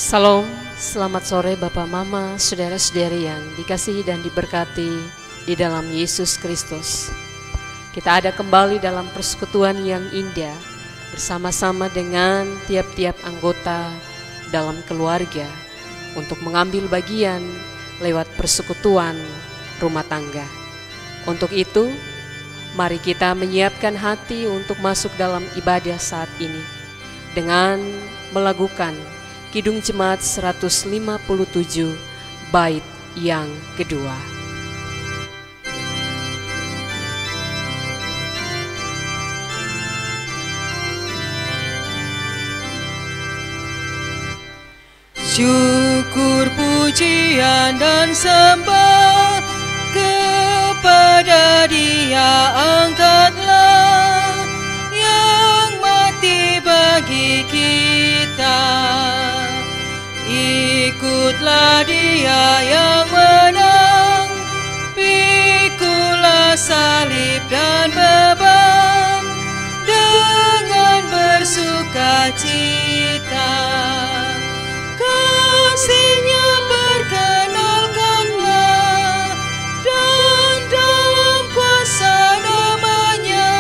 Salam, selamat sore Bapak Mama, saudara-saudari yang dikasihi dan diberkati di dalam Yesus Kristus. Kita ada kembali dalam persekutuan yang indah bersama-sama dengan tiap-tiap anggota dalam keluarga untuk mengambil bagian lewat persekutuan rumah tangga. Untuk itu, mari kita menyiapkan hati untuk masuk dalam ibadah saat ini dengan melakukan Kidung Jemaat 157 bait yang kedua. Syukur, pujian dan sembah kepada Dia, angkatlah yang mati bagi kita. Ikutlah Dia yang menang, pikulah salib dan beban dengan bersukacita. Kasih-Nya perkenalkanlah dan dalam kuasa nama-Nya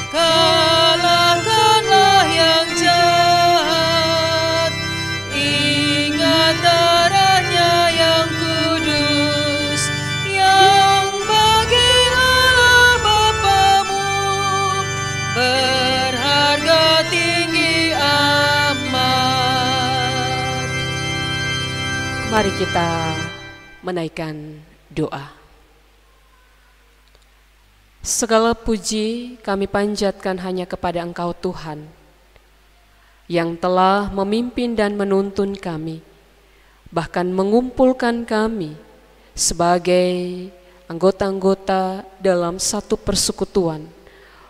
kalahkanlah yang jahat. Ingat darah-Nya yang kudus yang bagi Allah Bapamu berharga tinggi amat. Mari kita menaikkan doa. Segala puji kami panjatkan hanya kepada Engkau Tuhan, yang telah memimpin dan menuntun kami, bahkan mengumpulkan kami sebagai anggota-anggota dalam satu persekutuan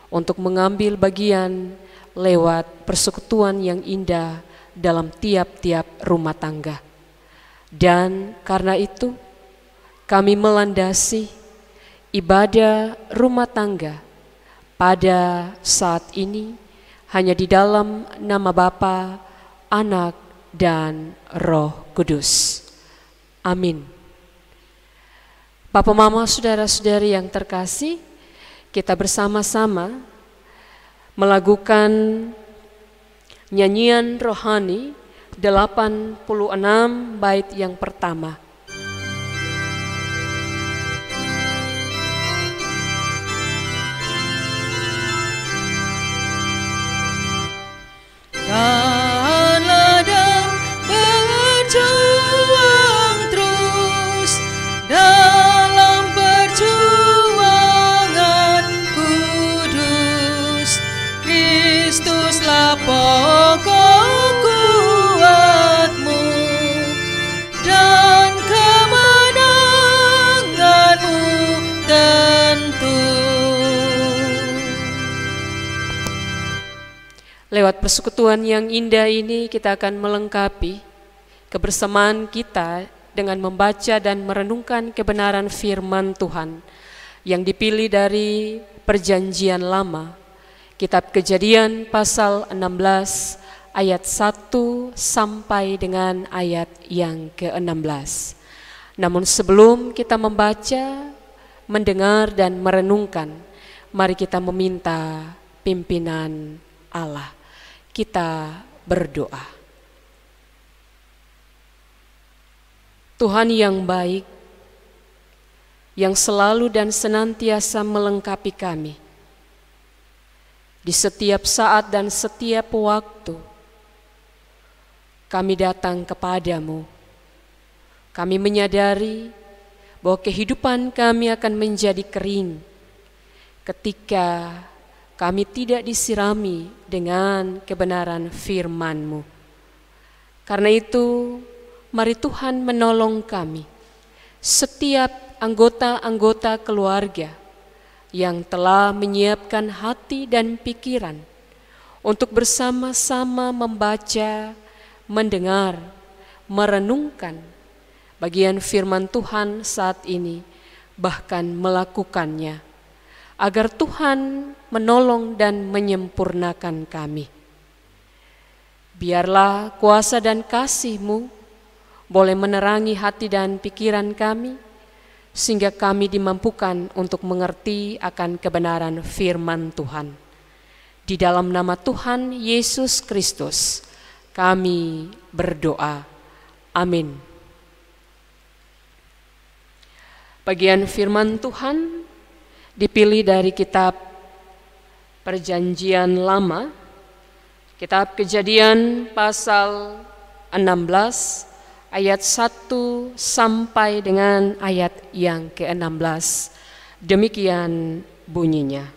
untuk mengambil bagian lewat persekutuan yang indah dalam tiap-tiap rumah tangga. Dan karena itu kami melandasi ibadah rumah tangga pada saat ini hanya di dalam nama Bapa, Anak, dan Roh Kudus. Amin. Bapak, Mama, saudara-saudari yang terkasih, kita bersama-sama melakukan nyanyian rohani 86 bait yang pertama. Tahanlah dan berjuang terus dalam perjuangan kudus. Kristuslah pokok kuatmu dan kemenanganmu tentu. Lewat persekutuan yang indah ini kita akan melengkapi kebersamaan kita dengan membaca dan merenungkan kebenaran firman Tuhan yang dipilih dari Perjanjian Lama, Kitab Kejadian pasal 16 ayat 1 sampai dengan ayat yang ke-16. Namun sebelum kita membaca, mendengar dan merenungkan, mari kita meminta pimpinan Allah. Kita berdoa. Tuhan yang baik, yang selalu dan senantiasa melengkapi kami di setiap saat dan setiap waktu, kami datang kepadamu. Kami menyadari bahwa kehidupan kami akan menjadi kering ketika kami tidak disirami dengan kebenaran firman-Mu. Karena itu, mari Tuhan menolong kami, setiap anggota-anggota keluarga yang telah menyiapkan hati dan pikiran untuk bersama-sama membaca, mendengar, merenungkan bagian firman Tuhan saat ini, bahkan melakukannya, agar Tuhan menolong dan menyempurnakan kami. Biarlah kuasa dan kasih-Mu boleh menerangi hati dan pikiran kami, sehingga kami dimampukan untuk mengerti akan kebenaran firman Tuhan. Di dalam nama Tuhan Yesus Kristus kami berdoa. Amin. Bagian firman Tuhan dipilih dari kitab Perjanjian Lama, kitab Kejadian pasal 16 ayat 1 sampai dengan ayat yang ke-16. Demikian bunyinya.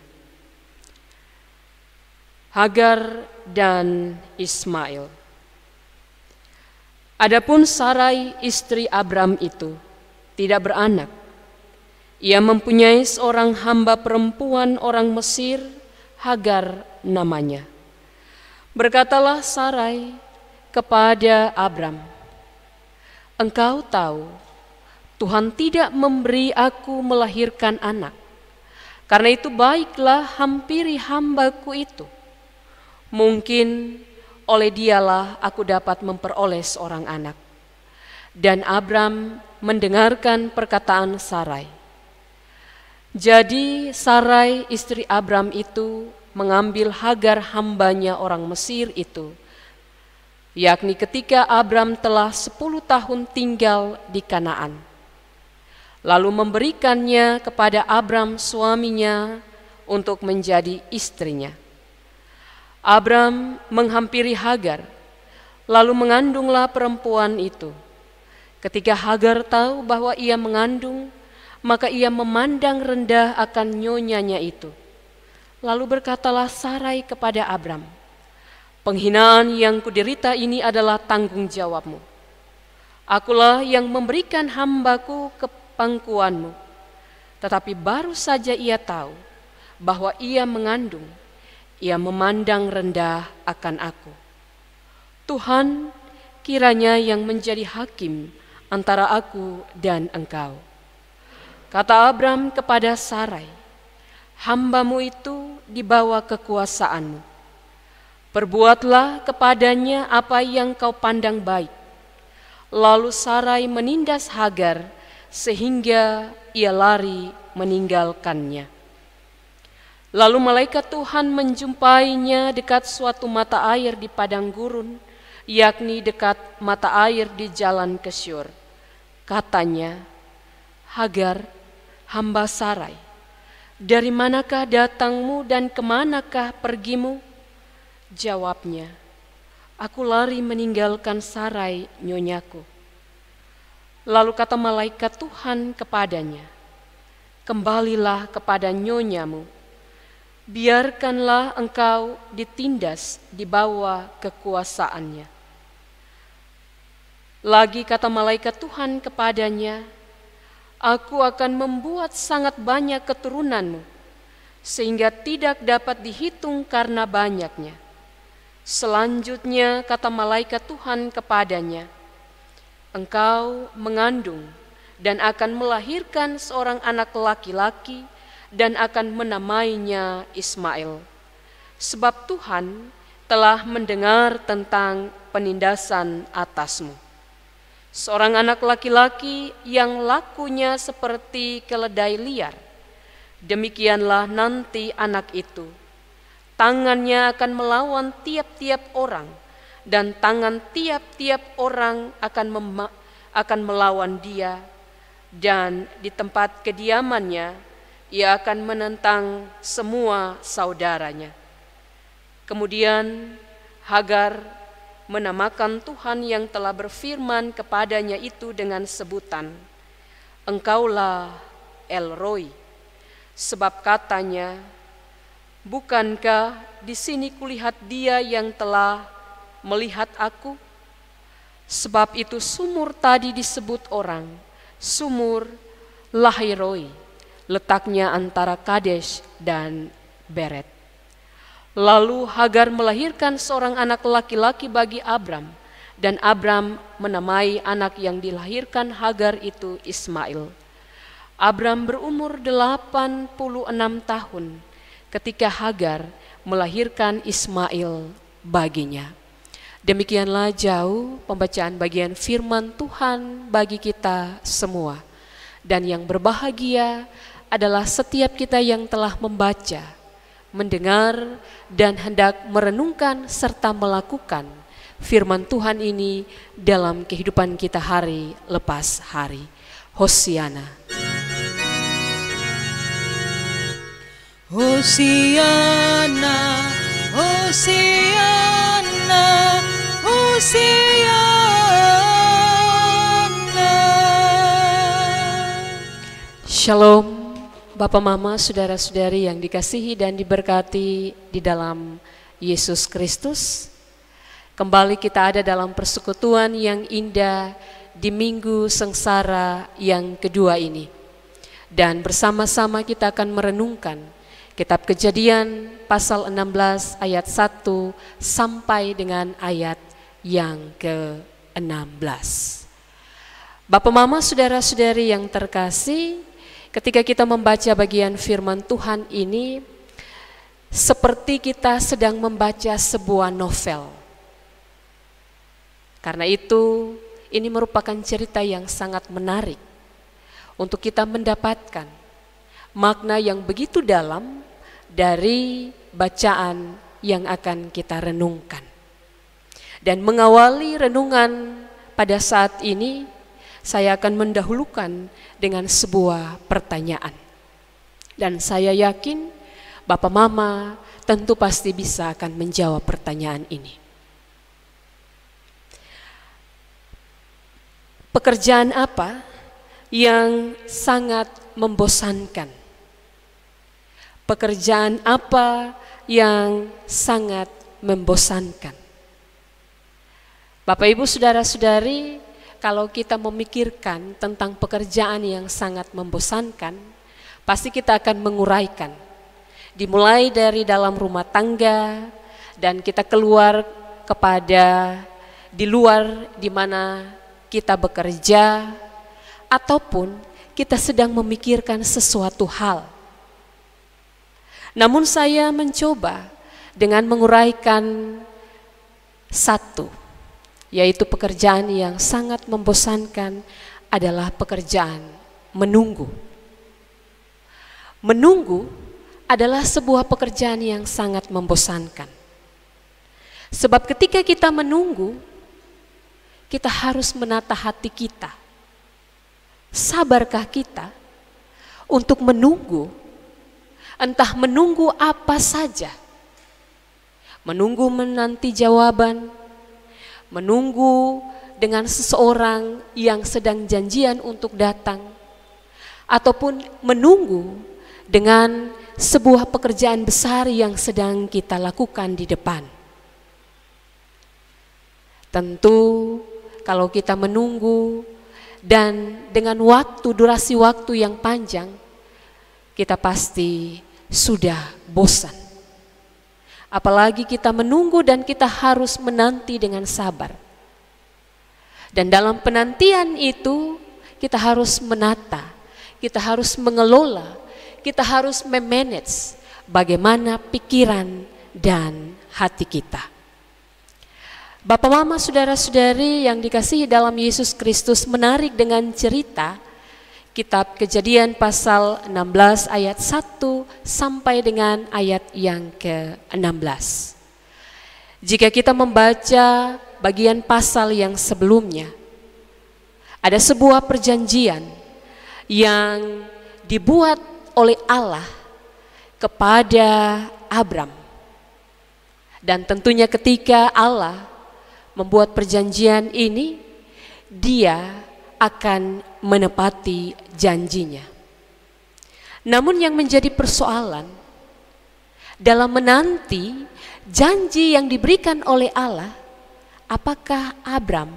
Hagar dan Ismail. Adapun Sarai istri Abram itu tidak beranak. Ia mempunyai seorang hamba perempuan orang Mesir, Hagar namanya. Berkatalah Sarai kepada Abram, "Engkau tahu, Tuhan tidak memberi aku melahirkan anak. Karena itu baiklah hampiri hambaku itu. Mungkin oleh dialah aku dapat memperoleh seorang anak." Dan Abram mendengarkan perkataan Sarai. Jadi Sarai istri Abram itu mengambil Hagar hambanya orang Mesir itu, yakni ketika Abram telah 10 tahun tinggal di Kanaan. Lalu memberikannya kepada Abram suaminya untuk menjadi istrinya. Abram menghampiri Hagar, lalu mengandunglah perempuan itu. Ketika Hagar tahu bahwa ia mengandung, maka ia memandang rendah akan nyonyanya itu. Lalu berkatalah Sarai kepada Abram, "Penghinaan yang kuderita ini adalah tanggung jawabmu. Akulah yang memberikan hambaku ke pangkuanmu." Tetapi baru saja ia tahu bahwa ia mengandung, ia memandang rendah akan aku. Tuhan kiranya yang menjadi hakim antara aku dan engkau. Kata Abram kepada Sarai, "Hambamu itu dibawa kekuasaanmu. Perbuatlah kepadanya apa yang kau pandang baik." Lalu Sarai menindas Hagar sehingga ia lari meninggalkannya. Lalu malaikat Tuhan menjumpainya dekat suatu mata air di padang gurun, yakni dekat mata air di jalan ke Syur. Katanya, "Hagar, hamba Sarai, dari manakah datangmu dan kemanakah pergimu?" Jawabnya, "Aku lari meninggalkan Sarai nyonyaku." Lalu kata malaikat Tuhan kepadanya, "Kembalilah kepada nyonyamu, biarkanlah engkau ditindas di bawah kekuasaannya." Lagi kata malaikat Tuhan kepadanya, "Aku akan membuat sangat banyak keturunanmu, sehingga tidak dapat dihitung karena banyaknya." Selanjutnya kata malaikat Tuhan kepadanya, "Engkau mengandung dan akan melahirkan seorang anak laki-laki dan akan menamainya Ismail. Sebab Tuhan telah mendengar tentang penindasan atasmu. Seorang anak laki-laki yang lakunya seperti keledai liar, demikianlah nanti anak itu. Tangannya akan melawan tiap-tiap orang, dan tangan tiap-tiap orang akan melawan dia, dan di tempat kediamannya ia akan menentang semua saudaranya." Kemudian Hagar menamakan Tuhan yang telah berfirman kepadanya itu dengan sebutan, "Engkaulah El Roi," sebab katanya, "Bukankah di sini kulihat Dia yang telah melihat aku?" Sebab itu sumur tadi disebut orang sumur Lahiroi, letaknya antara Kadesh dan Beret. Lalu Hagar melahirkan seorang anak laki-laki bagi Abram, dan Abram menamai anak yang dilahirkan Hagar itu Ismail. Abram berumur 86 tahun ketika Hagar melahirkan Ismail baginya. Demikianlah jauh pembacaan bagian firman Tuhan bagi kita semua. Dan yang berbahagia adalah setiap kita yang telah membaca, mendengar, dan hendak merenungkan serta melakukan firman Tuhan ini dalam kehidupan kita hari lepas hari. Hosiana. Hosiana, Hosiana, Hosiana. Shalom, Bapak Mama, saudara-saudari yang dikasihi dan diberkati di dalam Yesus Kristus. Kembali kita ada dalam persekutuan yang indah di minggu sengsara yang kedua ini. Dan bersama-sama kita akan merenungkan Kitab Kejadian pasal 16 ayat 1 sampai dengan ayat yang ke-16. Bapak Mama, saudara-saudari yang terkasih, ketika kita membaca bagian firman Tuhan ini, seperti kita sedang membaca sebuah novel. Karena itu, ini merupakan cerita yang sangat menarik untuk kita mendapatkan makna yang begitu dalam dari bacaan yang akan kita renungkan. Dan mengawali renungan pada saat ini, saya akan mendahulukan dengan sebuah pertanyaan. Dan saya yakin Bapak Mama tentu pasti bisa akan menjawab pertanyaan ini. Pekerjaan apa yang sangat membosankan? Pekerjaan apa yang sangat membosankan? Bapak Ibu saudara-saudari, kalau kita memikirkan tentang pekerjaan yang sangat membosankan, pasti kita akan menguraikan. Dimulai dari dalam rumah tangga dan kita keluar kepada di luar di mana kita bekerja, ataupun kita sedang memikirkan sesuatu hal. Namun saya mencoba dengan menguraikan satu, yaitu pekerjaan yang sangat membosankan adalah pekerjaan menunggu. Menunggu adalah sebuah pekerjaan yang sangat membosankan. Sebab ketika kita menunggu, kita harus menata hati kita. Sabarkah kita untuk menunggu? Entah menunggu apa saja. Menunggu menanti jawaban, menunggu dengan seseorang yang sedang janjian untuk datang, ataupun menunggu dengan sebuah pekerjaan besar yang sedang kita lakukan di depan. Tentu kalau kita menunggu dan dengan durasi waktu yang panjang, kita pasti sudah bosan. Apalagi kita menunggu dan kita harus menanti dengan sabar. Dan dalam penantian itu kita harus menata, kita harus mengelola, kita harus memanage bagaimana pikiran dan hati kita. Bapak Mama, saudara-saudari yang dikasihi dalam Yesus Kristus, menarik dengan cerita Kitab Kejadian pasal 16 ayat 1 sampai dengan ayat yang ke-16. Jika kita membaca bagian pasal yang sebelumnya, ada sebuah perjanjian yang dibuat oleh Allah kepada Abram. Dan tentunya ketika Allah membuat perjanjian ini, dia akan menepati janjinya. Namun yang menjadi persoalan dalam menanti janji yang diberikan oleh Allah, apakah Abram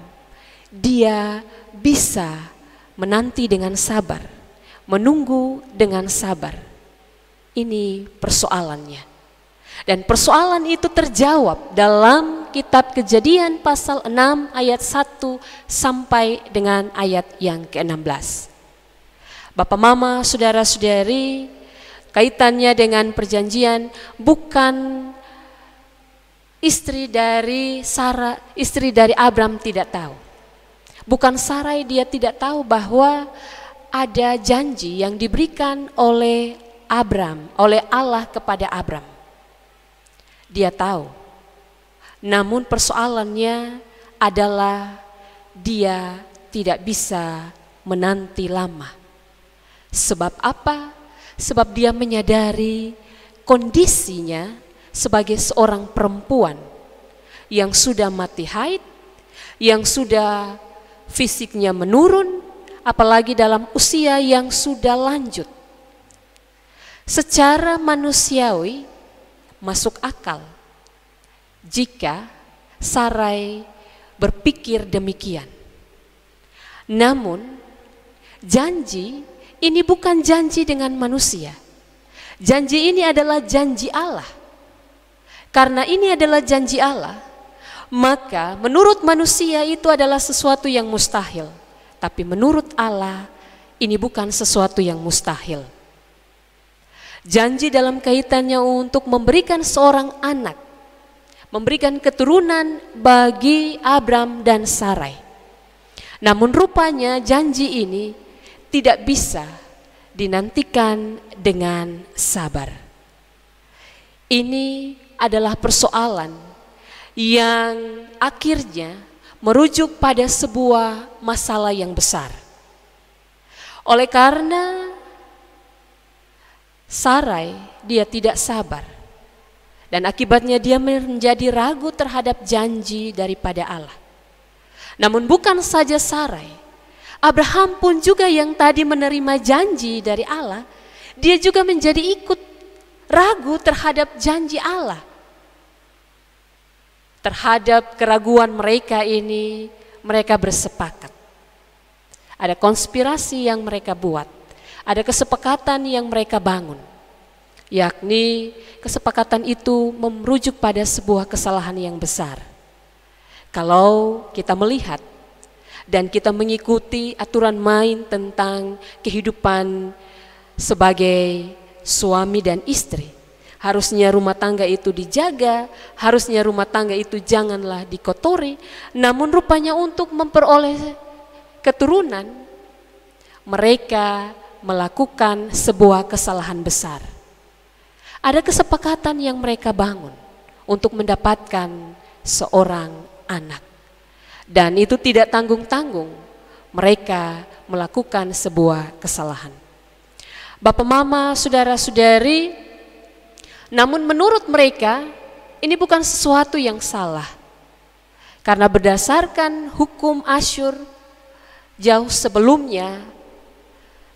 dia bisa menanti dengan sabar, menunggu dengan sabar? Ini persoalannya. Dan persoalan itu terjawab dalam Kitab Kejadian pasal 6 ayat 1 sampai dengan ayat yang ke-16. Bapak Mama, saudara-saudari, kaitannya dengan perjanjian bukan istri dari Abram tidak tahu. Bukan Sarai dia tidak tahu bahwa ada janji yang diberikan oleh Allah kepada Abram. Dia tahu. Namun persoalannya adalah dia tidak bisa menanti lama. Sebab apa? Sebab dia menyadari kondisinya sebagai seorang perempuan yang sudah mati haid, yang sudah fisiknya menurun, apalagi dalam usia yang sudah lanjut. Secara manusiawi masuk akal jika Sarai berpikir demikian. Namun janji ini bukan janji dengan manusia. Janji ini adalah janji Allah. Karena ini adalah janji Allah, maka menurut manusia itu adalah sesuatu yang mustahil. Tapi menurut Allah ini bukan sesuatu yang mustahil. Janji dalam kaitannya untuk memberikan seorang anak, memberikan keturunan bagi Abram dan Sarai. Namun rupanya janji ini tidak bisa dinantikan dengan sabar. Ini adalah persoalan yang akhirnya merujuk pada sebuah masalah yang besar. Oleh karena Sarai dia tidak sabar, dan akibatnya dia menjadi ragu terhadap janji daripada Allah. Namun bukan saja Sarai, Abraham pun juga yang tadi menerima janji dari Allah, dia juga menjadi ikut ragu terhadap janji Allah. Terhadap keraguan mereka ini, mereka bersepakat. Ada konspirasi yang mereka buat, ada kesepakatan yang mereka bangun. Yakni kesepakatan itu merujuk pada sebuah kesalahan yang besar. Kalau kita melihat dan kita mengikuti aturan main tentang kehidupan sebagai suami dan istri, harusnya rumah tangga itu dijaga, harusnya rumah tangga itu janganlah dikotori. Namun rupanya untuk memperoleh keturunan, mereka melakukan sebuah kesalahan besar. Ada kesepakatan yang mereka bangun untuk mendapatkan seorang anak. Dan itu tidak tanggung-tanggung, mereka melakukan sebuah kesalahan. Bapak, mama, saudara-saudari, namun menurut mereka ini bukan sesuatu yang salah. Karena berdasarkan hukum Asyur jauh sebelumnya,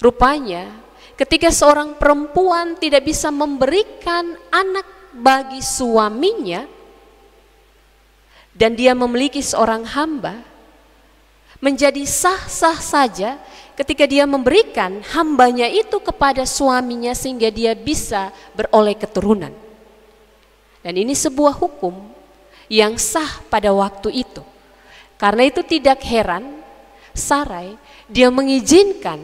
rupanya ketika seorang perempuan tidak bisa memberikan anak bagi suaminya dan dia memiliki seorang hamba, menjadi sah-sah saja ketika dia memberikan hambanya itu kepada suaminya sehingga dia bisa beroleh keturunan. Dan ini sebuah hukum yang sah pada waktu itu. Karena itu tidak heran Sarai dia mengizinkan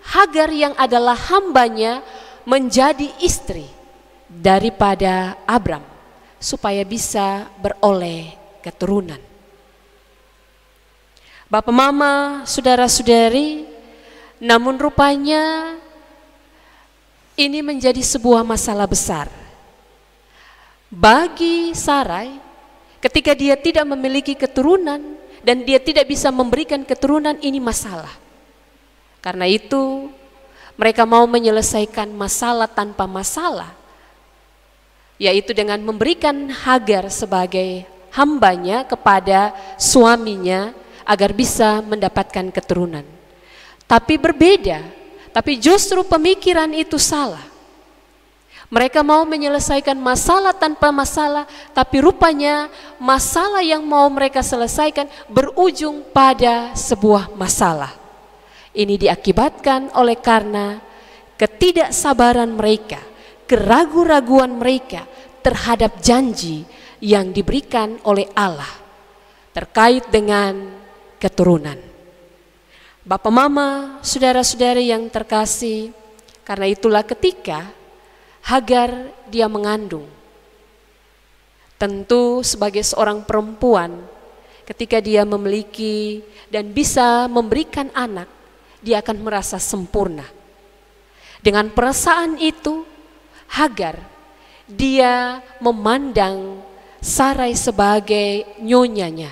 Hagar yang adalah hambanya menjadi istri daripada Abram supaya bisa beroleh keturunan. Bapak, mama, saudara-saudari, namun rupanya ini menjadi sebuah masalah besar bagi Sarai ketika dia tidak memiliki keturunan dan dia tidak bisa memberikan keturunan. Ini masalah. Karena itu mereka mau menyelesaikan masalah tanpa masalah, yaitu dengan memberikan Hagar sebagai hambanya kepada suaminya agar bisa mendapatkan keturunan. Tapi berbeda, tapi justru pemikiran itu salah. Mereka mau menyelesaikan masalah tanpa masalah, tapi rupanya masalah yang mau mereka selesaikan berujung pada sebuah masalah. Ini diakibatkan oleh karena ketidaksabaran mereka, keraguan-raguan mereka terhadap janji yang diberikan oleh Allah terkait dengan keturunan. Bapak, mama, saudara-saudari yang terkasih, karena itulah ketika Hagar dia mengandung, Tentu sebagai seorang perempuan, ketika dia memiliki dan bisa memberikan anak, dia akan merasa sempurna. Dengan perasaan itu, Hagar, dia memandang Sarai sebagai nyonyanya.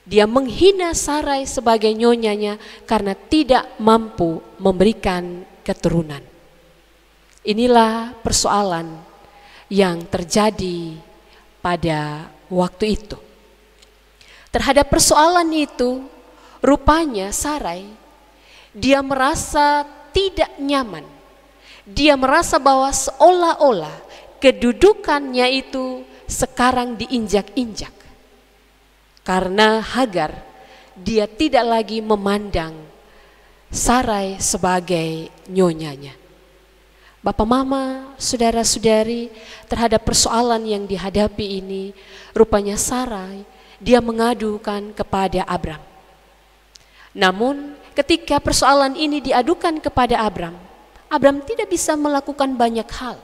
Dia menghina Sarai sebagai nyonyanya karena tidak mampu memberikan keturunan. Inilah persoalan yang terjadi pada waktu itu. Terhadap persoalan itu, rupanya Sarai, dia merasa tidak nyaman. Dia merasa bahwa seolah-olah kedudukannya itu sekarang diinjak-injak. Karena Hagar, dia tidak lagi memandang Sarai sebagai nyonyanya. Bapak, mama, saudara-saudari, terhadap persoalan yang dihadapi ini, rupanya Sarai, dia mengadukan kepada Abram. Namun ketika persoalan ini diadukan kepada Abram tidak bisa melakukan banyak hal.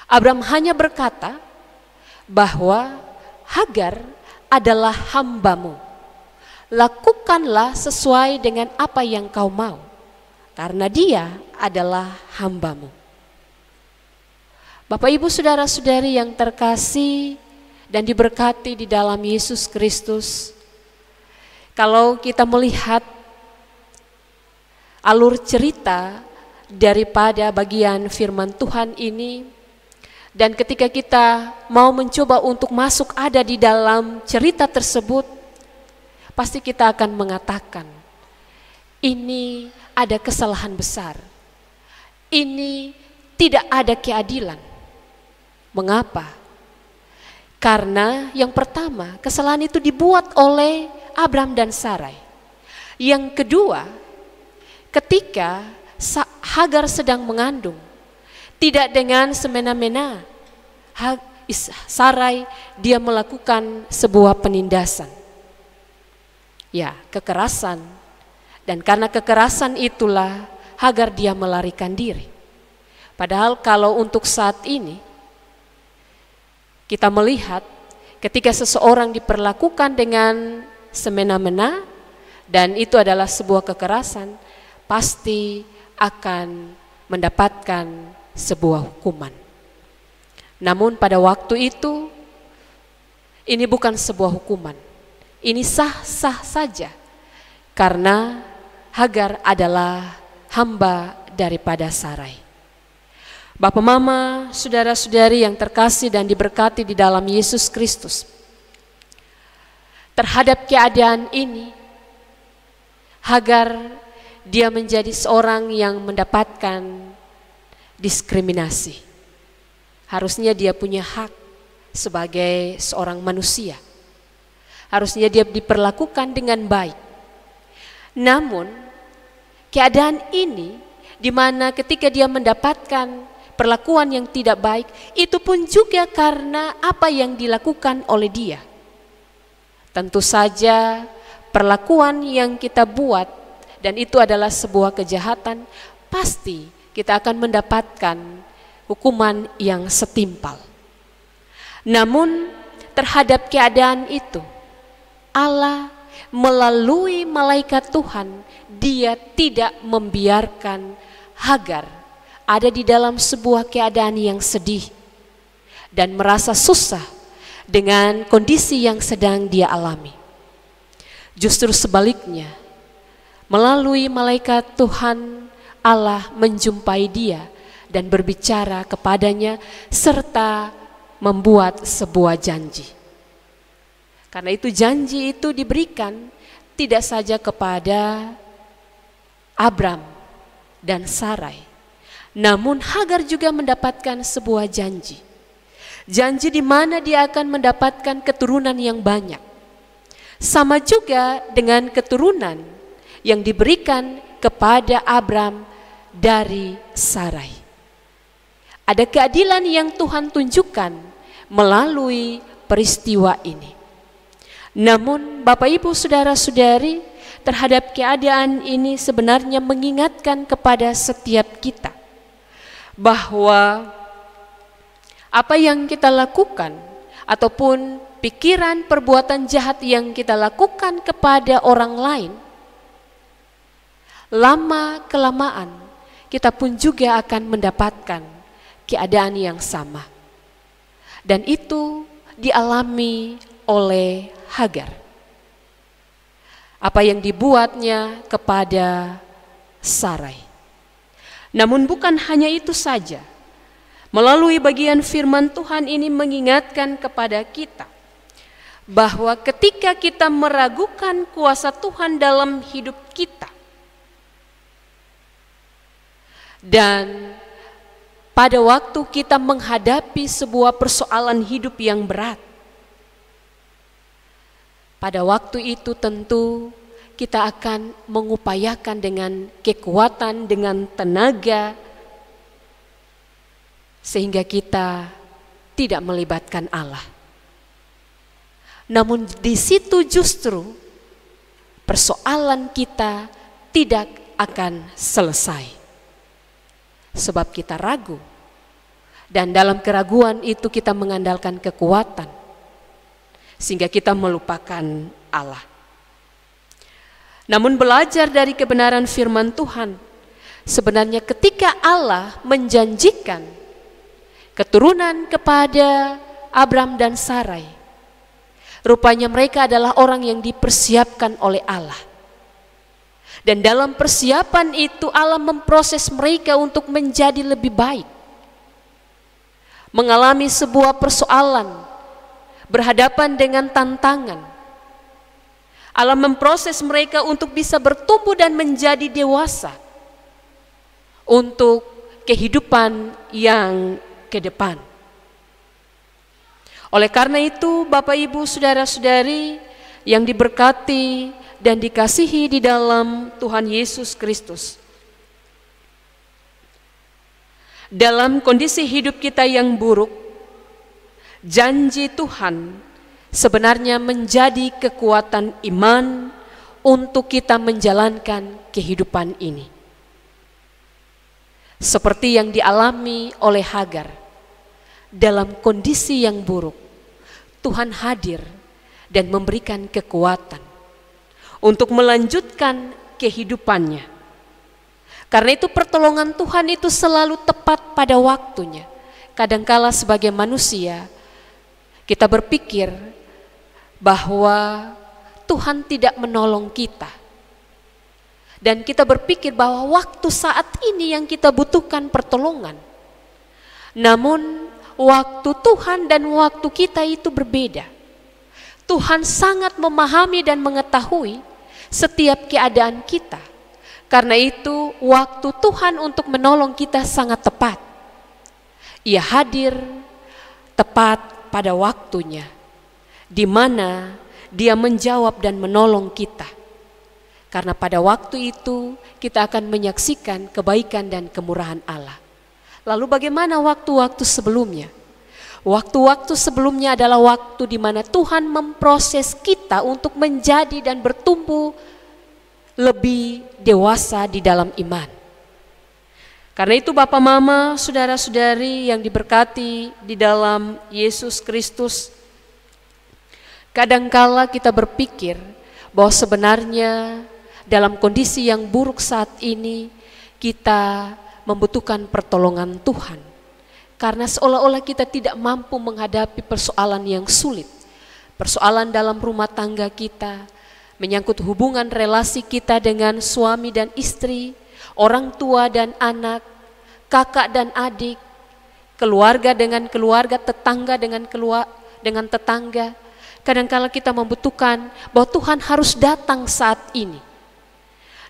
Abram hanya berkata bahwa Hagar adalah hambamu. Lakukanlah sesuai dengan apa yang kau mau, karena dia adalah hambamu. Bapak, ibu, saudara-saudari yang terkasih dan diberkati di dalam Yesus Kristus, kalau kita melihat alur cerita daripada bagian firman Tuhan ini, dan ketika kita mau mencoba untuk masuk ada di dalam cerita tersebut, pasti kita akan mengatakan, ini ada kesalahan besar. Ini tidak ada keadilan. Mengapa? Karena yang pertama, kesalahan itu dibuat oleh Abram dan Sarai. Yang kedua, ketika Hagar sedang mengandung, tidak dengan semena-mena, Sarai dia melakukan sebuah penindasan. Ya, kekerasan. Dan karena kekerasan itulah Hagar dia melarikan diri. Padahal kalau untuk saat ini kita melihat ketika seseorang diperlakukan dengan semena-mena dan itu adalah sebuah kekerasan, pasti akan mendapatkan sebuah hukuman. Namun pada waktu itu ini bukan sebuah hukuman. Ini sah-sah saja karena Hagar adalah hamba daripada Sarai. Bapak, mama, saudara-saudari yang terkasih dan diberkati di dalam Yesus Kristus, terhadap keadaan ini Hagar dia menjadi seorang yang mendapatkan diskriminasi. Harusnya dia punya hak sebagai seorang manusia. Harusnya dia diperlakukan dengan baik. Namun keadaan ini di mana ketika dia mendapatkan perlakuan yang tidak baik, itu pun juga karena apa yang dilakukan oleh dia. Tentu saja perlakuan yang kita buat dan itu adalah sebuah kejahatan, pasti kita akan mendapatkan hukuman yang setimpal. Namun terhadap keadaan itu, Allah melalui malaikat Tuhan, dia tidak membiarkan Hagar ada di dalam sebuah keadaan yang sedih dan merasa susah dengan kondisi yang sedang dia alami. Justru sebaliknya, melalui malaikat Tuhan, Allah menjumpai dia dan berbicara kepadanya serta membuat sebuah janji. Karena itu janji itu diberikan tidak saja kepada Abram dan Sarai, namun Hagar juga mendapatkan sebuah janji. Janji di mana dia akan mendapatkan keturunan yang banyak. Sama juga dengan keturunan yang diberikan kepada Abram dari Sarai. Ada keadilan yang Tuhan tunjukkan melalui peristiwa ini. Namun Bapak, Ibu, saudara-saudari, terhadap keadaan ini sebenarnya mengingatkan kepada setiap kita bahwa apa yang kita lakukan ataupun pikiran perbuatan jahat yang kita lakukan kepada orang lain, lama kelamaan kita pun juga akan mendapatkan keadaan yang sama. Dan itu dialami oleh Hagar. Apa yang dibuatnya kepada Sarai. Namun bukan hanya itu saja. Melalui bagian firman Tuhan ini mengingatkan kepada kita bahwa ketika kita meragukan kuasa Tuhan dalam hidup kita, dan pada waktu kita menghadapi sebuah persoalan hidup yang berat, pada waktu itu tentu kita akan mengupayakan dengan kekuatan, dengan tenaga, sehingga kita tidak melibatkan Allah. Namun di situ justru persoalan kita tidak akan selesai. Sebab kita ragu. Dan dalam keraguan itu kita mengandalkan kekuatan. Sehingga kita melupakan Allah. Namun belajar dari kebenaran firman Tuhan, sebenarnya ketika Allah menjanjikan keturunan kepada Abram dan Sarai, rupanya mereka adalah orang yang dipersiapkan oleh Allah. Dan dalam persiapan itu Allah memproses mereka untuk menjadi lebih baik. Mengalami sebuah persoalan, berhadapan dengan tantangan. Allah memproses mereka untuk bisa bertumbuh dan menjadi dewasa untuk kehidupan yang ke depan. Oleh karena itu, Bapak Ibu saudara-saudari yang diberkati dan dikasihi di dalam Tuhan Yesus Kristus, dalam kondisi hidup kita yang buruk, janji Tuhan sebenarnya menjadi kekuatan iman untuk kita menjalankan kehidupan ini. Seperti yang dialami oleh Hagar, dalam kondisi yang buruk, Tuhan hadir dan memberikan kekuatan untuk melanjutkan kehidupannya. Karena itu pertolongan Tuhan itu selalu tepat pada waktunya. Kadangkala sebagai manusia, kita berpikir bahwa Tuhan tidak menolong kita. Dan kita berpikir bahwa waktu saat ini yang kita butuhkan pertolongan. Namun waktu Tuhan dan waktu kita itu berbeda. Tuhan sangat memahami dan mengetahui setiap keadaan kita. Karena itu waktu Tuhan untuk menolong kita sangat tepat. Ia hadir tepat pada waktunya, di mana Dia menjawab dan menolong kita. Karena pada waktu itu kita akan menyaksikan kebaikan dan kemurahan Allah. Lalu bagaimana waktu-waktu sebelumnya? Waktu-waktu sebelumnya adalah waktu di mana Tuhan memproses kita untuk menjadi dan bertumbuh lebih dewasa di dalam iman. Karena itu Bapak Mama, saudara-saudari yang diberkati di dalam Yesus Kristus, kadangkala kita berpikir bahwa sebenarnya dalam kondisi yang buruk saat ini kita membutuhkan pertolongan Tuhan. Karena seolah-olah kita tidak mampu menghadapi persoalan yang sulit. Persoalan dalam rumah tangga kita, menyangkut hubungan relasi kita dengan suami dan istri, orang tua dan anak, kakak dan adik, keluarga dengan keluarga, tetangga dengan tetangga. Kadangkala kita membutuhkan bahwa Tuhan harus datang saat ini.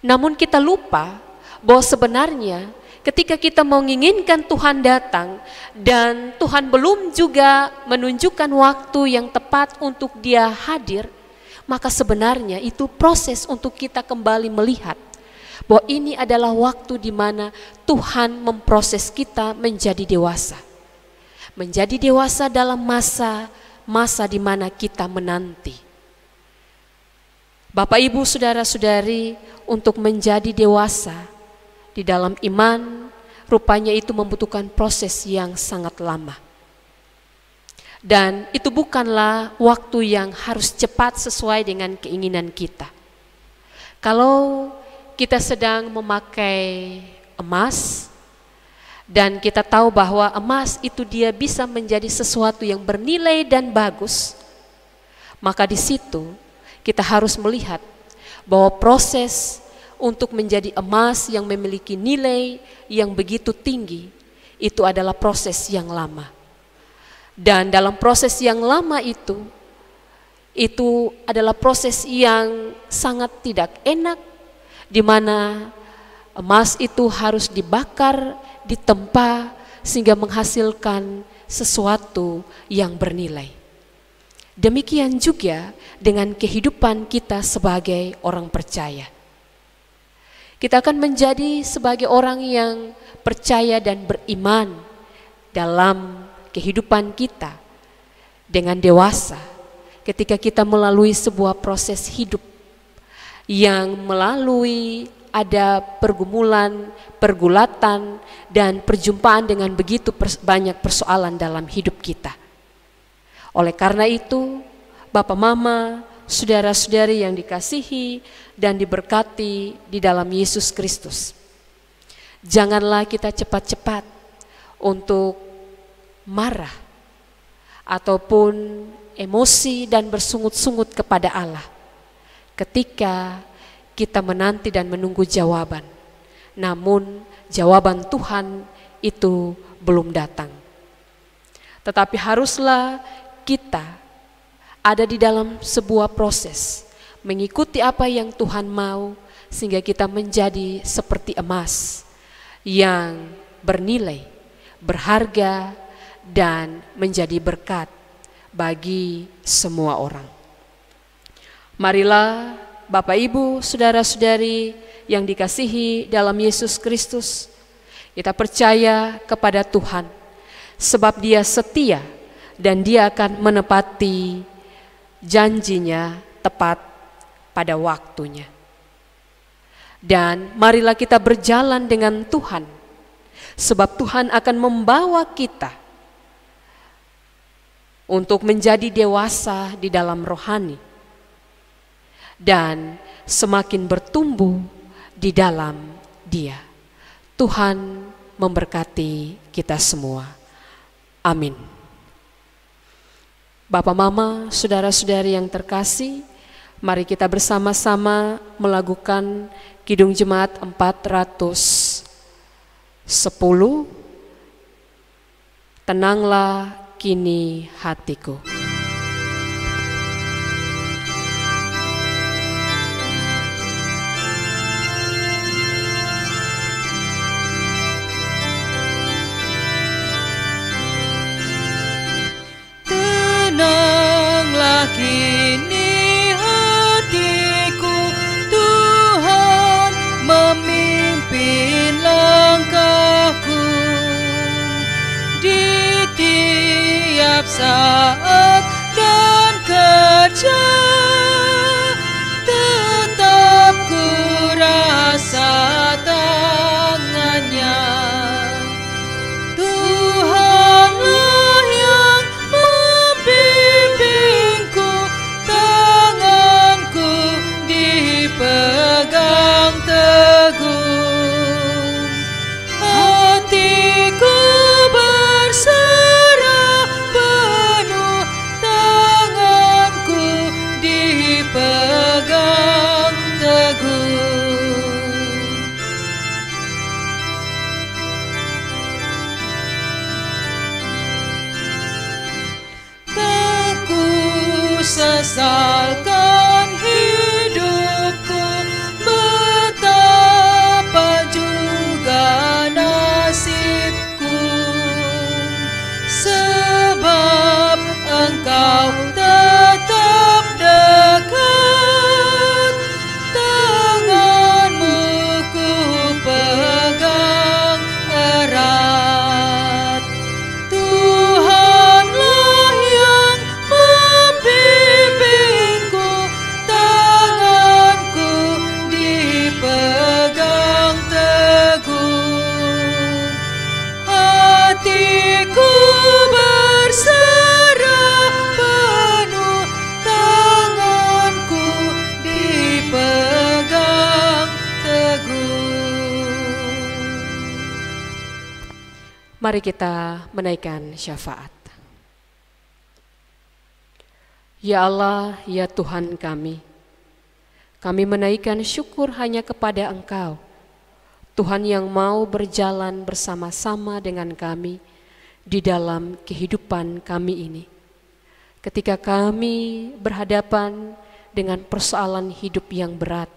Namun kita lupa bahwa sebenarnya ketika kita menginginkan Tuhan datang dan Tuhan belum juga menunjukkan waktu yang tepat untuk Dia hadir, maka sebenarnya itu proses untuk kita kembali melihat bahwa ini adalah waktu di mana Tuhan memproses kita menjadi dewasa. Menjadi dewasa dalam masa di mana kita menanti. Bapak Ibu saudara-saudari, untuk menjadi dewasa di dalam iman, rupanya itu membutuhkan proses yang sangat lama. Dan itu bukanlah waktu yang harus cepat sesuai dengan keinginan kita. Kalau kita sedang memakai emas dan kita tahu bahwa emas itu dia bisa menjadi sesuatu yang bernilai dan bagus, maka di situ kita harus melihat bahwa proses untuk menjadi emas yang memiliki nilai yang begitu tinggi itu adalah proses yang lama. Dan dalam proses yang lama itu adalah proses yang sangat tidak enak, di mana emas itu harus dibakar, ditempa sehingga menghasilkan sesuatu yang bernilai. Demikian juga dengan kehidupan kita sebagai orang percaya. Kita akan menjadi sebagai orang yang percaya dan beriman dalam kehidupan kita dengan dewasa ketika kita melalui sebuah proses hidup yang melalui ada pergumulan, pergulatan, dan perjumpaan dengan begitu banyak persoalan dalam hidup kita. Oleh karena itu, Bapak, Mama, saudara-saudari yang dikasihi dan diberkati di dalam Yesus Kristus, janganlah kita cepat-cepat untuk marah ataupun emosi dan bersungut-sungut kepada Allah ketika kita menanti dan menunggu jawaban, namun jawaban Tuhan itu belum datang. Tetapi haruslah kita ada di dalam sebuah proses mengikuti apa yang Tuhan mau, sehingga kita menjadi seperti emas yang bernilai, berharga, dan menjadi berkat bagi semua orang. Marilah Bapak, Ibu, saudara-saudari yang dikasihi dalam Yesus Kristus, kita percaya kepada Tuhan, sebab Dia setia dan Dia akan menepati janjinya tepat pada waktunya. Dan marilah kita berjalan dengan Tuhan, sebab Tuhan akan membawa kita untuk menjadi dewasa di dalam rohani dan semakin bertumbuh di dalam Dia. Tuhan memberkati kita semua. Amin. Bapak, Mama, saudara-saudari yang terkasih, mari kita bersama-sama melakukan Kidung Jemaat 410. Tenanglah kini hatiku. Tenanglah kini hatiku, Tuhan memimpin langkahku di tiap saat dan kerja, tetap ku rasa tangannya. Tuhanlah yang membimbingku, tanganku dipegang teguh, hatiku berserah penuh, tanganku dipegang teguh. Tak ku sesalkan hidupku, betapa juga nasibku, sebab Engkau tetap dekat, tanganmu ku pegang erat. Tuhanlah yang membimbingku, Mari kita menaikkan syafaat. Ya Allah, ya Tuhan kami menaikkan syukur hanya kepada Engkau, Tuhan yang mau berjalan bersama-sama dengan kami di dalam kehidupan kami ini. Ketika kami berhadapan dengan persoalan hidup yang berat,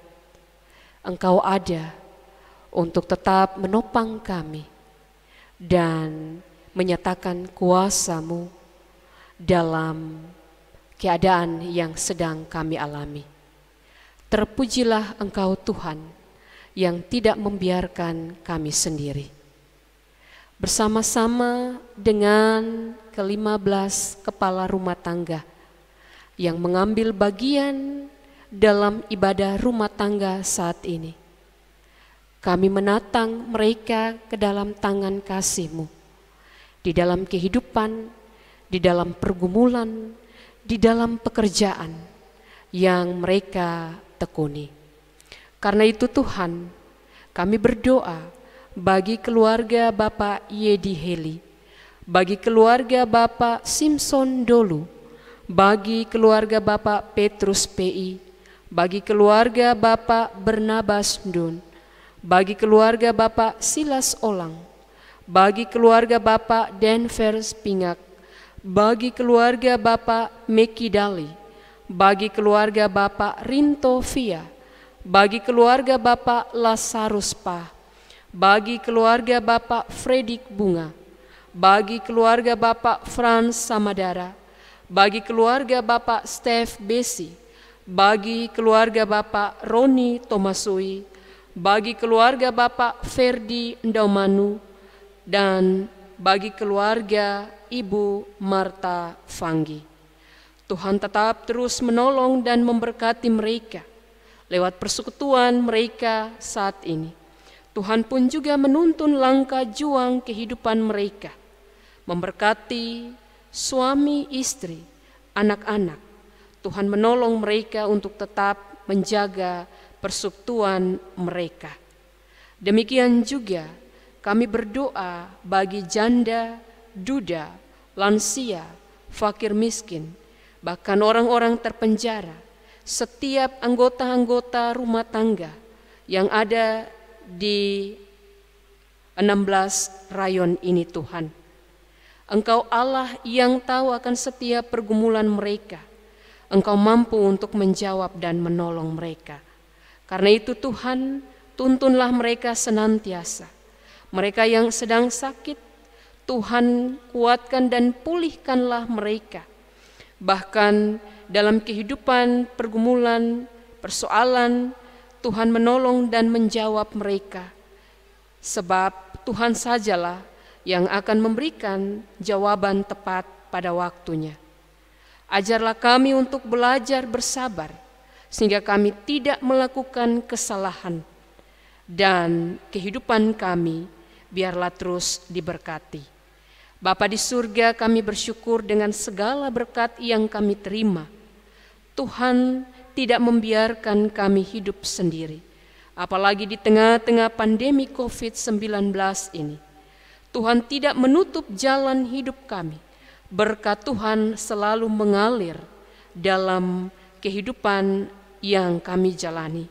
Engkau ada untuk tetap menopang kami dan menyatakan kuasa-Mu dalam keadaan yang sedang kami alami. Terpujilah Engkau Tuhan yang tidak membiarkan kami sendiri. Bersama-sama dengan ke-15 kepala rumah tangga yang mengambil bagian dalam ibadah rumah tangga saat ini, kami menatang mereka ke dalam tangan kasih-Mu, di dalam kehidupan, di dalam pergumulan, di dalam pekerjaan yang mereka tekuni. Karena itu Tuhan, kami berdoa bagi keluarga Bapak Yedi Heli, bagi keluarga Bapak Simpson Dolu, bagi keluarga Bapak Petrus PI, bagi keluarga Bapak Bernabas Dun, bagi keluarga Bapak Silas Olang, bagi keluarga Bapak Denver Pingak, bagi keluarga Bapak Meki Dali, bagi keluarga Bapak Rinto Via, bagi keluarga Bapak Lazarus Pah, bagi keluarga Bapak Fredik Bunga, bagi keluarga Bapak Frans Samadara, bagi keluarga Bapak Steph Besi, bagi keluarga Bapak Roni Tomasui, bagi keluarga Bapak Ferdi Ndaumanu, dan bagi keluarga Ibu Marta Fanggi. Tuhan tetap terus menolong dan memberkati mereka lewat persekutuan mereka saat ini. Tuhan pun juga menuntun langkah juang kehidupan mereka, memberkati suami, istri, anak-anak. Tuhan menolong mereka untuk tetap menjaga persekutuan mereka. Demikian juga kami berdoa bagi janda, duda, lansia, fakir miskin, bahkan orang-orang terpenjara, setiap anggota-anggota rumah tangga yang ada di 16 rayon ini Tuhan. Engkau Allah yang tahu akan setiap pergumulan mereka. Engkau mampu untuk menjawab dan menolong mereka. Karena itu Tuhan, tuntunlah mereka senantiasa. Mereka yang sedang sakit, Tuhan kuatkan dan pulihkanlah mereka. Bahkan dalam kehidupan, pergumulan, persoalan, Tuhan menolong dan menjawab mereka. Sebab Tuhan sajalah yang akan memberikan jawaban tepat pada waktunya. Ajarlah kami untuk belajar bersabar, sehingga kami tidak melakukan kesalahan, dan kehidupan kami biarlah terus diberkati. Bapa di surga, kami bersyukur dengan segala berkat yang kami terima. Tuhan tidak membiarkan kami hidup sendiri, apalagi di tengah-tengah pandemi COVID-19 ini. Tuhan tidak menutup jalan hidup kami. Berkat Tuhan selalu mengalir dalam kehidupan yang kami jalani.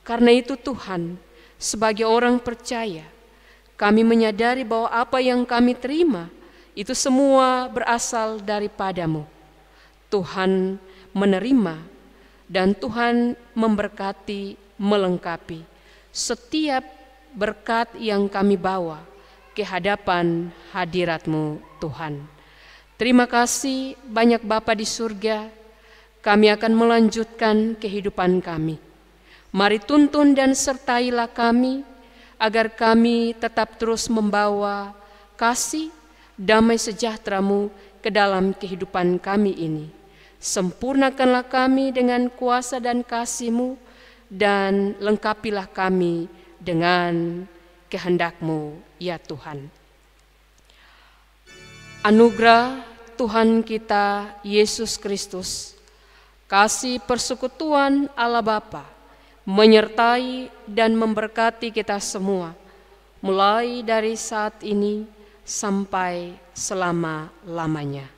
Karena itu Tuhan, sebagai orang percaya, kami menyadari bahwa apa yang kami terima itu semua berasal daripada-Mu. Tuhan menerima dan Tuhan memberkati, melengkapi setiap berkat yang kami bawa ke hadapan hadirat-Mu Tuhan. Terima kasih banyak Bapa di surga. Kami akan melanjutkan kehidupan kami. Mari tuntun dan sertailah kami, agar kami tetap terus membawa kasih, damai sejahtera-Mu ke dalam kehidupan kami ini. Sempurnakanlah kami dengan kuasa dan kasih-Mu, dan lengkapilah kami dengan kehendak-Mu, ya Tuhan. Anugerah Tuhan kita Yesus Kristus, kasih persekutuan Allah Bapa menyertai dan memberkati kita semua, mulai dari saat ini sampai selama-lamanya.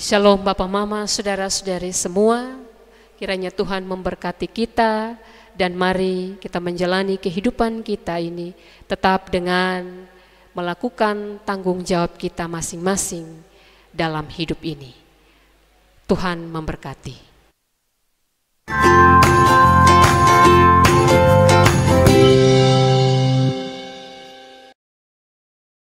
Shalom Bapak Mama, saudara-saudari semua. Kiranya Tuhan memberkati kita dan mari kita menjalani kehidupan kita ini tetap dengan melakukan tanggung jawab kita masing-masing dalam hidup ini. Tuhan memberkati.